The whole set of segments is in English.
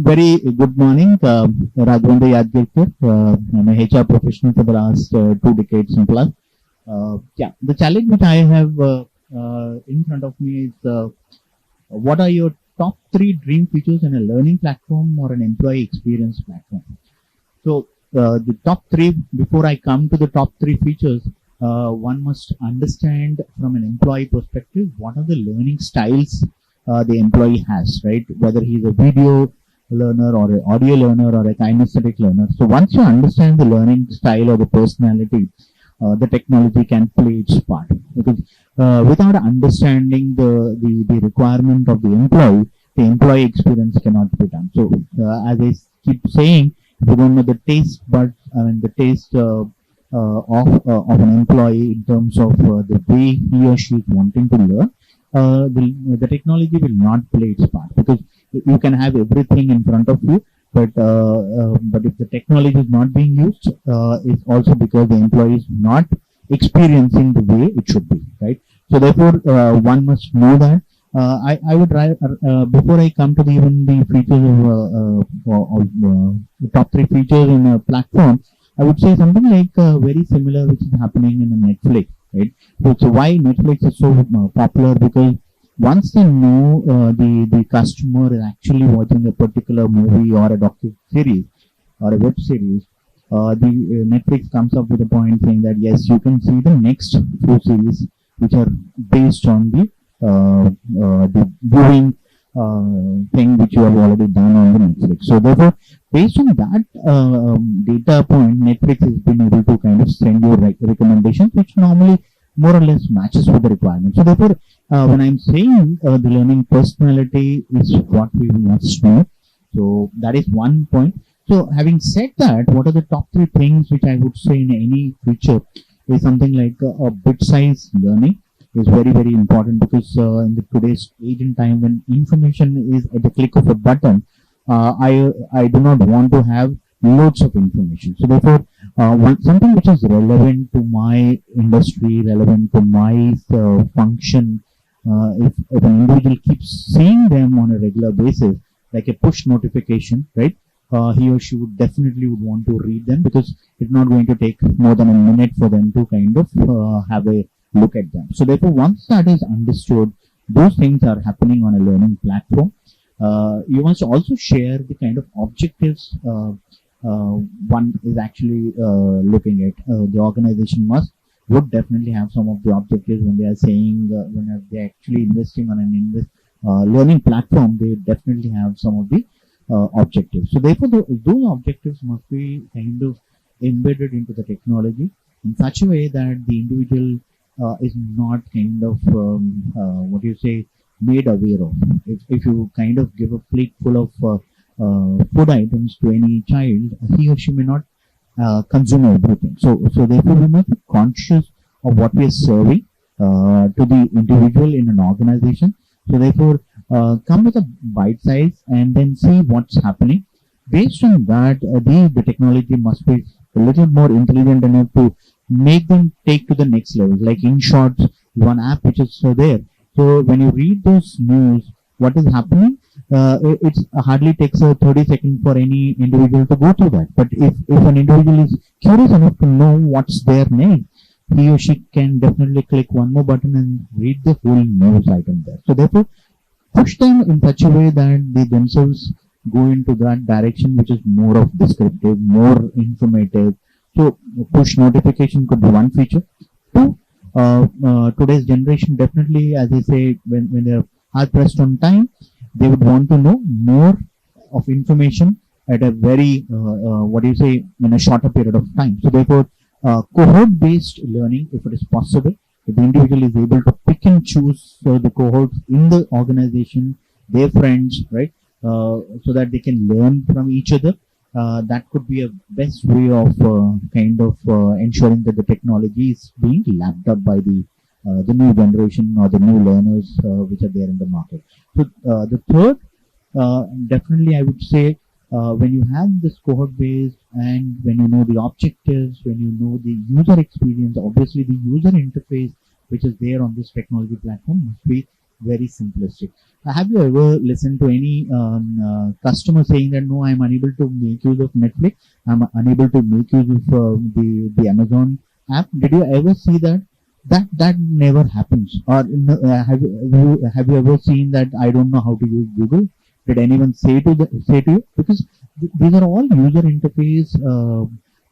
Very good morning, Raghavender Yadgirkar. I'm a HR professional for the last 2 decades and plus. The challenge which I have in front of me is what are your top 3 dream features in a learning platform or an employee experience platform? So the top 3, before I come to the top 3 features, one must understand from an employee perspective what are the learning styles the employee has, right? Whether he's a video learner or an audio learner or a kinesthetic learner. So once you understand the learning style or the personality, the technology can play its part. Because without understanding the requirement of the employee experience cannot be done. So as I keep saying, if you don't know the taste, but the taste of an employee in terms of the way he or she is wanting to learn, the technology will not play its part, because you can have everything in front of you, but if the technology is not being used, it's also because the employee is not experiencing the way it should be, right? So therefore, one must know that. I would before I come to even the features of the top 3 features in a platform, I would say something like very similar which is happening in a Netflix, right? So why Netflix is so popular? Because once they know the customer is actually watching a particular movie or a docu-series or a web series, the Netflix comes up with a point saying that yes, you can see the next few series which are based on the viewing thing which you have already done on the Netflix. So therefore, based on that data point, Netflix has been able to kind of send you recommendations which normally more or less matches with the requirement. So therefore, when I'm saying the learning personality is what we must know, so that is one point. So having said that, what are the top 3 things which I would say in any feature is something like a bit-size learning is very, very important, because in the today's age and time when information is at the click of a button, I do not want to have loads of information. So therefore, something which is relevant to my industry, relevant to my function, if an individual keeps seeing them on a regular basis, like a push notification, right? He or she would definitely want to read them, because it's not going to take more than a minute for them to kind of have a look at them. So therefore, once that is understood, those things are happening on a learning platform. You must also share the kind of objectives one is actually looking at. The organization would definitely have some of the objectives when they are saying when they're actually investing on an learning platform. They definitely have some of the objectives. So therefore, those objectives must be kind of embedded into the technology in such a way that the individual is not kind of made aware of. If you kind of give a plate full of food items to any child, he or she may not consume everything. So therefore, we must be conscious of what we are serving to the individual in an organization. So therefore, come with a bite size and then see what's happening. Based on that, the technology must be a little more intelligent enough to make them take to the next level. Like in short, one app which is there. So when you read those news, what is happening? It hardly takes 30 seconds for any individual to go through that. But if an individual is curious enough to know what's their name, he or she can definitely click one more button and read the whole news item there. So therefore, push them in such a way that they themselves go into that direction which is more of descriptive, more informative. So push notification could be one feature. Two, today's generation definitely, as I say, when they're hard pressed on time, they would want to know more of information at a very in a shorter period of time. So therefore, cohort-based learning, if it is possible, if the individual is able to pick and choose the cohorts in the organization, their friends, right, so that they can learn from each other. That could be a best way of ensuring that the technology is being lapped up by the new generation or the new learners which are there in the market. So the third, definitely I would say, when you have this cohort based and when you know the objectives, when you know the user experience, obviously the user interface which is there on this technology platform must be very simplistic. Have you ever listened to any customer saying that no, I'm unable to make use of Netflix, I'm unable to make use of the Amazon app? Did you ever see that? That never happens. Or have you ever seen that I don't know how to use Google? Did anyone say to you? Because these are all user interface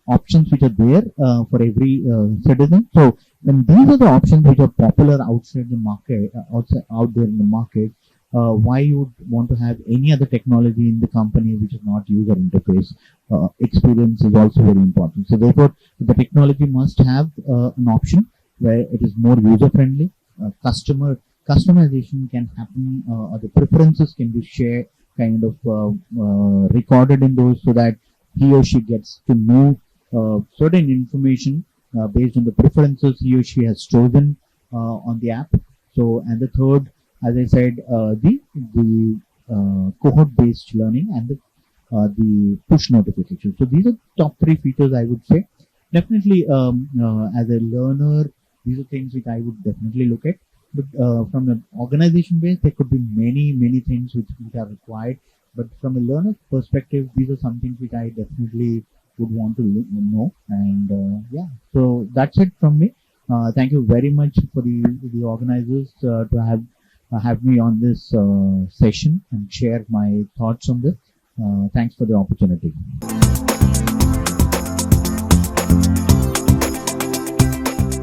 options which are there for every citizen. So when these are the options which are popular outside the market, out there in the market, why you would want to have any other technology in the company which is not user interface? Experience is also very important. So therefore, the technology must have an option where it is more user friendly. Customization can happen, or the preferences can be shared, kind of recorded in those, so that he or she gets to know certain information based on the preferences he or she has chosen on the app. So, and the third, as I said, the cohort-based learning and the push notification. So these are top three features I would say. Definitely, as a learner, these are things which I would definitely look at. But from an organization base, there could be many things which are required. But from a learner perspective, these are some things which I definitely would want to know. And yeah, so that's it from me. Thank you very much for the organizers to have me on this session and share my thoughts on this. Thanks for the opportunity.